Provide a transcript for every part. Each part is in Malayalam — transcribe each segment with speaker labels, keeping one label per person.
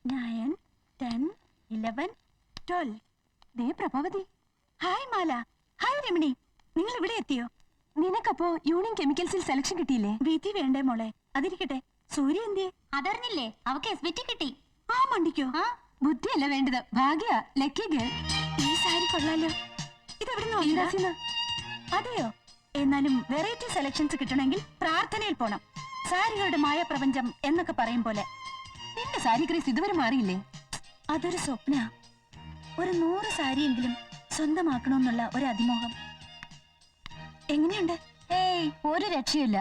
Speaker 1: 9, 10, 11, 12. ദേ പ്രഭാവതി. ഹായ് മാല. ഹായ് രമണി. നിങ്ങൾ ഇവിടെ എത്തിയോ? നിനക്കപ്പോ യൂണിയൻ കെമിക്കൽസിൽ സെലക്ഷൻ കിട്ടിയില്ലേ? വീതി വേണ്ടേ മോളെ? അതിരിക്കട്ടെ. സൂര്യ എന്തിയെ?
Speaker 2: അതറിഞ്ഞില്ലേ? അവക്ക് SBT കിട്ടി.
Speaker 1: ആ മണ്ടിക്കോ?
Speaker 2: ബുദ്ധിയല്ല വേണ്ടത്, ഭാഗ്യ. Lucky girl.
Speaker 1: ഈ സാരി കൊള്ളാലോ. ഇതെവിടുന്ന്? അതെയോ? എന്നാലും വെറൈറ്റി സെലക്ഷൻസ് കിട്ടണമെങ്കിൽ പ്രാർത്ഥനയിൽ പോണം. സാരികളുടെ മായ പ്രപഞ്ചം എന്നൊക്കെ പറയും പോലെ.
Speaker 2: നിന്റെ സാരി ക്രേസ് ഇതുവരെ മാറിയില്ലേ?
Speaker 1: അതൊരു സ്വപ്ന. ഒരു 100 സാരിയെങ്കിലും സ്വന്തമാക്കണമെന്നുള്ള ഒരു അതിമോഹം. എങ്ങനെയുണ്ട്?
Speaker 2: ഏയ്, ഒരു രക്ഷയില്ല.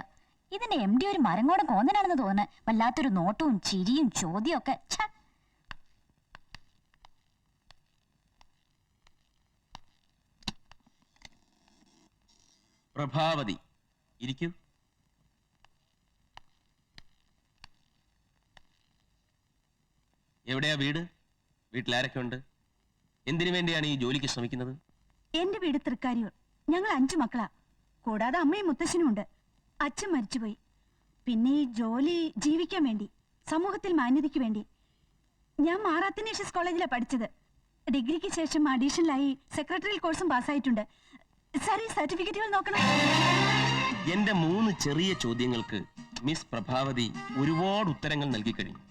Speaker 2: ഇതിന്റെ MD ഒരു മരങ്ങോടെ കോന്നനാണെന്ന് തോന്നുന്നു. വല്ലാത്തൊരു നോട്ടവും ചിരിയും ചോദ്യവും ഒക്കെ.
Speaker 3: പ്രഭാവതി, ഇരിക്കൂ. എവിടെയാ വീട്? വീട്ടിലാരൊക്കെ ഉണ്ട്? എന്തിനു വേണ്ടിയാണ് ഈ ജോലിക്ക് ശ്രമിക്കുന്നത്?
Speaker 1: എന്റെ വീട് തൃക്കാരിയൂർ. ഞങ്ങൾ 5 മക്കളാ. കൂടാതെ അമ്മയും മുത്തശ്ശനും ഉണ്ട്. അച്ഛൻ മരിച്ചുപോയി. പിന്നെ ഈ ജോലി ജീവിക്കാൻ വേണ്ടി, സമൂഹത്തിൽ മാന്യതയ്ക്ക് വേണ്ടി. ഞാൻ മാറാത്തനേഷ്യസ് കോളേജിലാണ് പഠിച്ചത്. ഡിഗ്രിക്ക് ശേഷം അഡീഷണലായി സെക്രട്ടറിയൽ കോഴ്സും പാസ്സായിട്ടുണ്ട്. സാർ, ഈ സർട്ടിഫിക്കറ്റുകൾ നോക്കണം.
Speaker 3: എന്റെ 3 ചെറിയ ചോദ്യങ്ങൾക്ക് മിസ് പ്രഭാവതി ഒരുപാട് ഉത്തരങ്ങൾ നൽകി കഴിഞ്ഞു.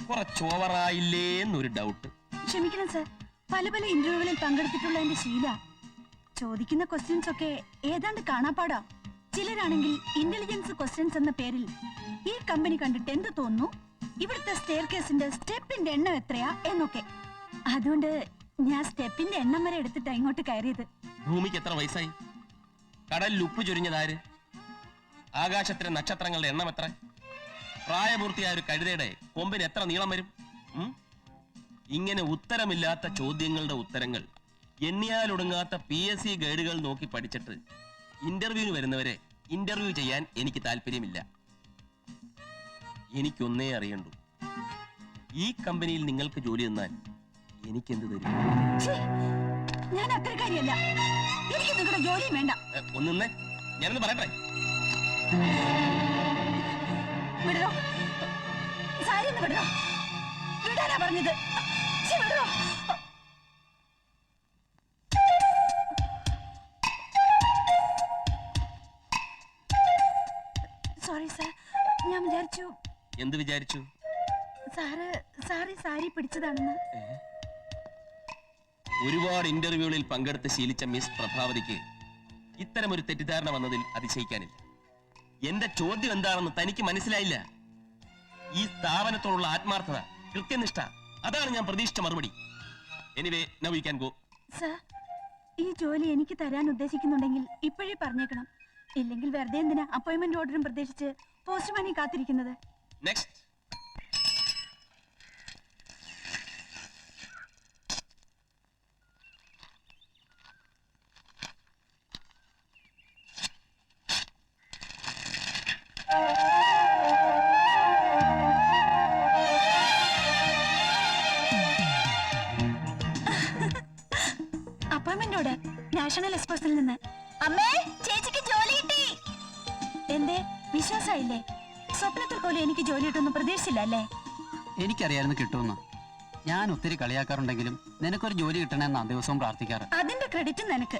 Speaker 3: കുറച്ചോവറായില്ലേ എന്നൊരു ഡൗട്ട്.
Speaker 1: ക്ഷമിക്കണം സാർ, പല ഇന്റർവ്യൂകളിൽ പങ്കെടുത്തിട്ടുള്ള എന്റെ ശീല. ചോദിക്കുന്ന ക്വസ്റ്റ്യൻസ് ഒക്കെ ഏതാണ്ട് കാണാപ്പാടാ. ചിലരാണെങ്കിൽ ഇന്റലിജൻസ് ക്വസ്റ്റ്യൻസ് എന്ന പേരിൽ ഈ കമ്പനി കണ്ടിട്ട് എന്ത് തോന്നുന്നു, ഇവിടുത്തെ സ്റ്റെയർ കേസിന്റെ സ്റ്റെപ്പിന്റെ എണ്ണം എത്രയാ എന്നൊക്കെ. അതുകൊണ്ട് ഞാൻ സ്റ്റെപ്പിന്റെ എണ്ണം വരെ എടുത്തിട്ടാ ഇങ്ങോട്ട് കയറിയത്.
Speaker 3: ഭൂമിക്ക് എത്ര വയസ്സായി? കടലിൽ ഉപ്പ് ചൊരിഞ്ഞതാര്? ആകാശത്തിലെ നക്ഷത്രങ്ങളുടെ എണ്ണം എത്ര? പ്രായപൂർത്തിയായ ഒരു കഴുതയുടെ കൊമ്പിന് എത്ര നീളം വരും? ഇങ്ങനെ ഉത്തരമില്ലാത്ത ചോദ്യങ്ങളുടെ ഉത്തരങ്ങൾ എണ്ണിയാലൊടുങ്ങാത്ത PSC ഗൈഡുകൾ നോക്കി പഠിച്ചിട്ട് ഇന്റർവ്യൂവിന് വരുന്നവരെ ഇന്റർവ്യൂ ചെയ്യാൻ എനിക്ക് താല്പര്യമില്ല. എനിക്കൊന്നേ അറിയണ്ടു, ഈ കമ്പനിയിൽ നിങ്ങൾക്ക് ജോലി തന്നാൽ എനിക്കെന്ത് തരും?
Speaker 1: ഞാൻ അത്രക്കാരിയല്ല. എനിക്ക് നിങ്ങളുടെ ജോലിയും വേണ്ട.
Speaker 3: ഒന്നേ, ഞാനൊന്ന് പറയട്ടെ.
Speaker 1: വിടോ, സാരി ഒന്ന് വിടോ. വിടാനാ പറഞ്ഞത്. വിടോ. സോറി സാർ, ഞാൻ വിചാരിച്ചു.
Speaker 3: എന്ത് വിചാരിച്ചു?
Speaker 1: സാരി പിടിച്ചതാണെന്ന്.
Speaker 3: ഒരുപാട് ഇന്റർവ്യൂകളിൽ പങ്കെടുത്ത് ശീലിച്ച മിസ് പ്രഭാവതിക്ക് ഇത്തരമൊരു തെറ്റിദ്ധാരണ വന്നതിൽ അതിശയിക്കാനില്ല. എന്റെ ചോദ്യം എന്താണെന്ന് തനിക്ക് മനസ്സിലായില്ല. ഈ സ്ഥാപനത്തോടുള്ള ആത്മാർത്ഥത, കൃത്യനിഷ്ഠ, അതാണ് ഞാൻ പ്രതീക്ഷിച്ച മറുപടി. Anyway, now you can go.
Speaker 1: Sir, ഈ ജോലി എനിക്ക് തരാൻ ഉദ്ദേശിക്കുന്നുണ്ടെങ്കിൽ ഇപ്പോഴേ പറഞ്ഞേക്കണം. ഇല്ലെങ്കിൽ വെറുതെ എന്തിനാ അപ്പോയിന്റ്മെന്റ് ഓർഡറും പ്രതീക്ഷിച്ച് പോസ്റ്റ്മാനി കാത്തിരിക്കുന്നത്?
Speaker 3: നെക്സ്റ്റ്.
Speaker 1: അപ്പോയിന്റ്മെന്റ് ഓർഡർ നാഷണൽ എക്സ്പ്രസിൽ നിന്ന്.
Speaker 2: അമ്മേ, ചേച്ചിക്ക് ജോലി കിട്ടി.
Speaker 1: എന്തേ, വിശ്വാസമായില്ലേ? സ്വപ്നത്തിൽ പോലും എനിക്ക് ജോലി കിട്ടുമെന്ന് പ്രതീക്ഷിച്ചില്ല അല്ലേ?
Speaker 4: എനിക്കറിയായിരുന്നു കിട്ടുമെന്ന്. ഞാൻ ഒത്തിരി കളിയാക്കാറുണ്ടെങ്കിലും നിനക്കൊരു ജോലി കിട്ടണമെന്നാ ദിവസവും പ്രാർത്ഥിക്കാറ്.
Speaker 1: അതിന്റെ ക്രെഡിറ്റ് നിനക്ക്.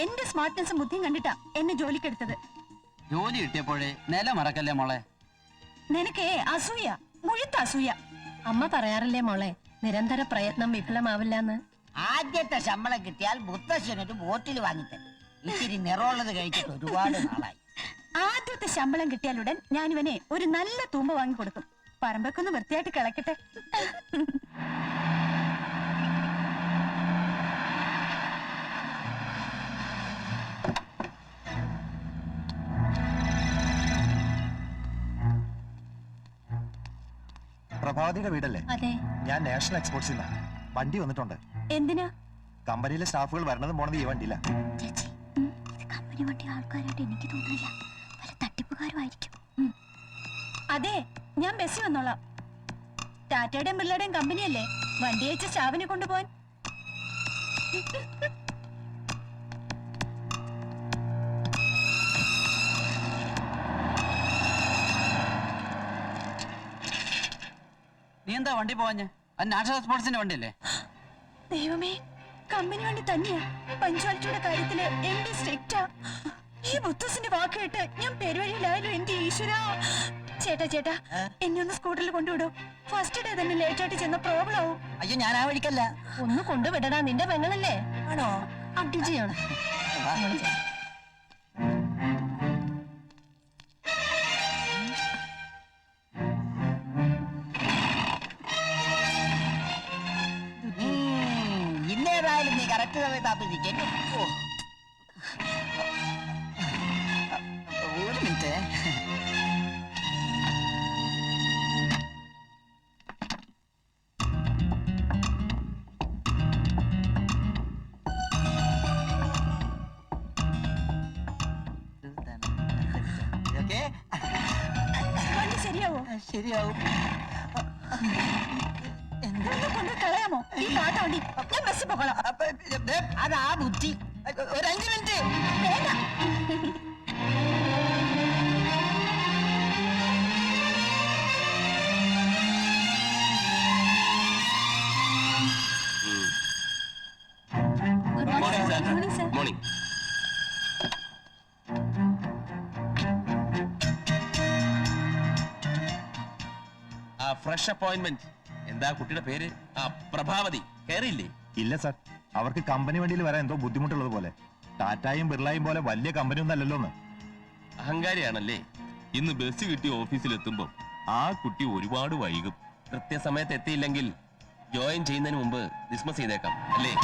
Speaker 1: എന്റെ സ്മാർട്ട്നെസ്സും ബുദ്ധിയും കണ്ടിട്ടാ എന്നെ ജോലിക്കെടുത്തത്.
Speaker 4: ജോലി കിട്ടിയപ്പോഴേ നില മറക്കല്ലേ മോളെ.
Speaker 1: നിനക്ക് അസൂയ, മുഴുത്ത അസൂയ.
Speaker 2: അമ്മ പറയാറില്ലേ മോളെ, നിരന്തര പ്രയത്നം വിഫലമാവില്ലെന്ന്.
Speaker 5: ആദ്യത്തെ ശമ്പളം കിട്ടിയാൽ മുത്തശ്ശനൊരു ബോട്ടിൽ വാങ്ങിത്തരും. ഇത്തിരി നിറമുള്ളത് കഴിച്ചിട്ട് ഒരുപാട് നാളായി.
Speaker 1: ആദ്യത്തെ ശമ്പളം കിട്ടിയാലുടൻ ഞാനിവനെ ഒരു നല്ല തൂമ്പ വാങ്ങി കൊടുക്കും. പറമ്പൊക്കെ ഒന്ന് വൃത്തിയായിട്ട് കിളക്കട്ടെ.
Speaker 6: പ്രഭാവതിയുടെ വീടല്ലേ?
Speaker 1: അതെ.
Speaker 6: ഞാൻ നാഷണൽ എക്സ്പോർട്സിൽ നിന്നാ. വണ്ടി വന്നിട്ടുണ്ട്.
Speaker 1: എന്തിനാ?
Speaker 6: കമ്പനിയിലെ സ്റ്റാഫുകൾ വരണതും പോണത് ഈ വണ്ടിയില്ല.
Speaker 2: ചേച്ചി, ഇത് കമ്പനി വണ്ടി ആൾക്കാരായിട്ട് എനിക്ക് തോന്നുന്നില്ല. പല തട്ടിപ്പുകാരുമായിരിക്കും.
Speaker 1: അതെ, ഞാൻ ബസ്സിൽ വന്നോളാം. ടാറ്റയുടെയും ബിർളയുടെയും കമ്പനിയല്ലേ, വണ്ടി അയച്ച സ്റ്റാഫിനെ കൊണ്ടുപോകാൻ.
Speaker 4: നീ എന്താ വണ്ടി പോവാഞ്ഞ്? അത് നാഷണൽ സ്പോർട്സിന്റെ വണ്ടിയല്ലേ?
Speaker 1: ദൈവമേ, കമ്പനി വണ്ടി തന്നെയാ. പഞ്ച്വാലിറ്റിയുടെ കാര്യത്തില് എന്റെ സ്ട്രിക്റ്റാ. ഈ മുത്തസിന്റെ വാക്ക് കേട്ട് ഞാൻ പെരുവഴിയിലായാലും എന്റെ ഈശ്വരാ. ചേട്ടാ ചേട്ടാ, എന്നെ ഒന്ന് സ്കൂട്ടറിൽ കൊണ്ടുവിടോ. ഫസ്റ്റ് ഡേ തന്നെ ലേറ്റ് ആയിട്ട് ചെന്ന പ്രോബ്ലം ആവും.
Speaker 5: അയ്യോ ഞാൻ ആ വഴിക്കല്ല.
Speaker 2: ഒന്ന് കൊണ്ടുവിടടാ, നിന്റെ പെങ്ങളല്ലേ?
Speaker 5: ആണോ?
Speaker 2: അടിജിയാണ്.
Speaker 5: വാ. ഇന്നേതായാലും നീ കറക്റ്റ് സമയത്ത് ആപ്പിച്ചിട്ട് ഒരു മിനിറ്റ്. ഓക്കേ,
Speaker 1: വണ്ടി ശരിയാവോ?
Speaker 5: ശരിയാവും.
Speaker 1: ഒന്ന് കൊണ്ട് കളയാമോ ഈ പാട്ട വണ്ടി? ഞാൻ ബസ്സിൽ പോകണം.
Speaker 5: അതാ ബുദ്ധി. ഒരു 5 മിനിറ്റ്
Speaker 1: വേണ്ട.
Speaker 3: Good morning sir.
Speaker 1: Good morning, sir.
Speaker 3: Morning. ആ ഫ്രഷ് അപ്പോയിന്റ്മെന്റ്. എന്താ കുട്ടിയുടെ പേര്? ആ പ്രഭാവതി. കയറിയില്ലേ?
Speaker 6: ഇല്ല സാർ, അവർക്ക് കമ്പനി വണ്ടിയിൽ വരാൻ എന്തോ ബുദ്ധിമുട്ടുള്ളത് പോലെ. ടാറ്റായും ബിർളയും പോലെ വലിയ കമ്പനി ഒന്നും അല്ലല്ലോ എന്ന്.
Speaker 3: അഹങ്കാരിയാണല്ലേ?
Speaker 7: ഇന്ന് ബസ് കിട്ടി ഓഫീസിലെത്തുമ്പോൾ ആ കുട്ടി ഒരുപാട് വൈകും.
Speaker 3: കൃത്യസമയത്ത് എത്തിയില്ലെങ്കിൽ ജോയിൻ ചെയ്യുന്നതിന് മുമ്പ് ഡിസ്മസ് ചെയ്തേക്കാം അല്ലേ?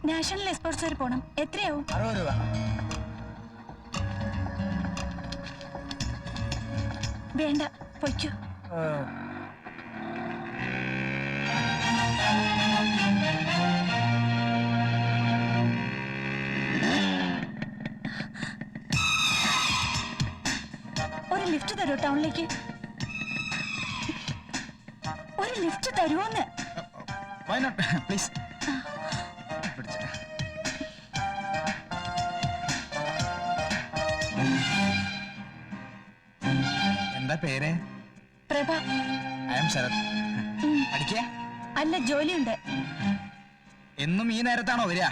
Speaker 1: നാഷണൽ എക്സ്പോർട്സ് വരെ പോണം. എത്രയാവും?
Speaker 5: 60 രൂപ.
Speaker 1: വേണ്ട, പൊയ്ക്കോ. ഒരു ലിഫ്റ്റ് തരൂ ടൗണിലേക്ക്. ഒരു ലിഫ്റ്റ് തരുമോന്ന്?
Speaker 6: പ്ലീസ്.
Speaker 8: എന്താ പേര്?
Speaker 1: പ്രഭ.
Speaker 8: I am Sarath. പഠിക്കേ?
Speaker 1: അല്ല, ജോലിയുണ്ട്.
Speaker 8: എന്നും ഈ നേരത്താണോ വരിക?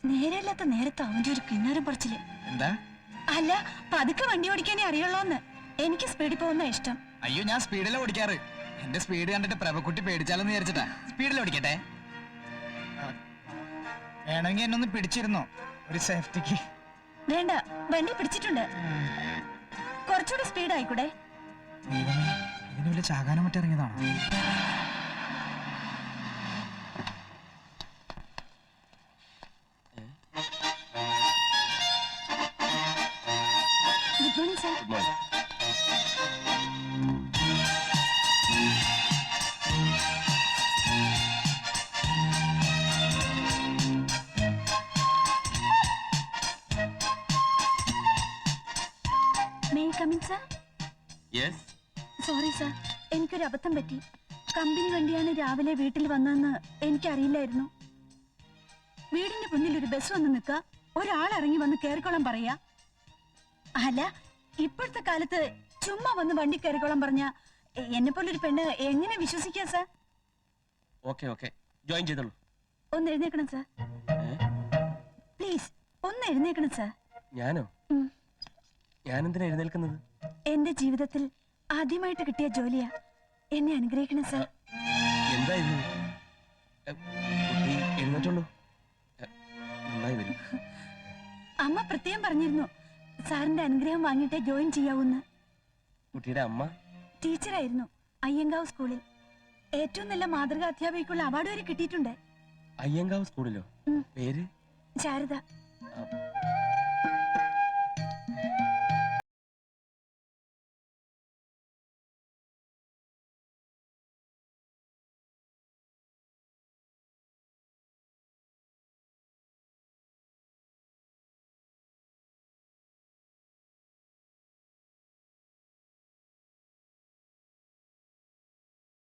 Speaker 1: നേരെയല്ലാത്ത നേരത്തെ അവന്റെ ഒരു കിണ്ണാരം പറിച്ചില്.
Speaker 8: എന്താ?
Speaker 1: അല്ല, പതുക്കെ വണ്ടി ഓടിക്കാനേ അറിയുള്ളൂന്ന്. എനിക്ക് സ്പീഡിൽ പോകുന്ന ഇഷ്ടം.
Speaker 8: അയ്യോ, ഞാൻ സ്പീഡിലാ ഓടിക്കാറ്. എന്റെ സ്പീഡ് കണ്ടിട്ട് പ്രഭക്കുട്ടി പേടിച്ചാലെന്ന് വിചാരിച്ചിട്ടാ സ്പീഡിൽ ഓടിക്കട്ടെ. വേണമെങ്കിൽ എന്നെ ഒന്ന് പിടിച്ചിരുന്നോ ഒരു സേഫ്റ്റിക്ക്?
Speaker 1: വേണ്ട, വണ്ടി പിടിച്ചിട്ടുണ്ട്. കുറച്ചുകൂടി സ്പീഡ് ആയിക്കൂടെ?
Speaker 8: ദൈവമേ, ഇതിന് വലിയ ചാകാനം മറ്റിറങ്ങിയതാണോ?
Speaker 1: Good morning sir.
Speaker 3: Good morning.
Speaker 1: May I come in sir?
Speaker 3: Yes.
Speaker 1: Sorry sir, എനിക്കൊരു അബദ്ധം പറ്റി. കമ്പനി വണ്ടിയാണ് രാവിലെ വീട്ടിൽ വന്നതെന്ന് എനിക്കറിയില്ലായിരുന്നു. വീടിന്റെ മുന്നിൽ ഒരു ബസ് വന്ന് നിൽക്കുക, ഒരാൾ ഇറങ്ങി വന്ന് കയറിക്കോളാൻ പറയാ. അല്ല, ഇപ്പോഴത്തെ കാലത്ത് ചുമ്മാ വന്ന് വണ്ടി കയറിക്കോളാൻ പറഞ്ഞ എന്നെ പോലൊരു പെണ്ണ് എങ്ങനെ വിശ്വസിക്കാ സാർ?
Speaker 3: ഓക്കെ ഓക്കെ, ജോയിൻ ചെയ്തോളൂ.
Speaker 1: ഒന്ന് എഴുന്നേക്കണം സാർ, പ്ലീസ്. ഒന്ന് എഴുന്നേക്കണം സാർ.
Speaker 3: ഞാനോ?
Speaker 1: ഉം.
Speaker 3: ഞാനെന്തിനാ എഴുന്നേൽക്കുന്നത്?
Speaker 1: എന്റെ ജീവിതത്തിൽ ആദ്യമായിട്ട് കിട്ടിയ ജോലിയാ. എന്നെ അനുഗ്രഹിക്കണം സാർ.
Speaker 3: എന്താ ഇത്? കുട്ടി എഴുന്നേറ്റുള്ളൂ. നന്നായി വരും.
Speaker 1: അമ്മ പ്രത്യേകം പറഞ്ഞിരുന്നു സാറിന്റെ അനുഗ്രഹം വാങ്ങിയിട്ടേ ജോയിൻ ചെയ്യാവൂന്ന്.
Speaker 3: കുട്ടിയുടെ അമ്മ
Speaker 1: ടീച്ചറായിരുന്നു അയ്യങ്കാവ് സ്കൂളിൽ. ഏറ്റവും നല്ല മാതൃകാ അധ്യാപികയ്ക്കുള്ള അവാർഡ് വരെ കിട്ടിയിട്ടുണ്ട്.
Speaker 3: അയ്യങ്കാവ് സ്കൂളിലോ?
Speaker 1: ഉം.
Speaker 3: പേര്?
Speaker 1: ശാരദ.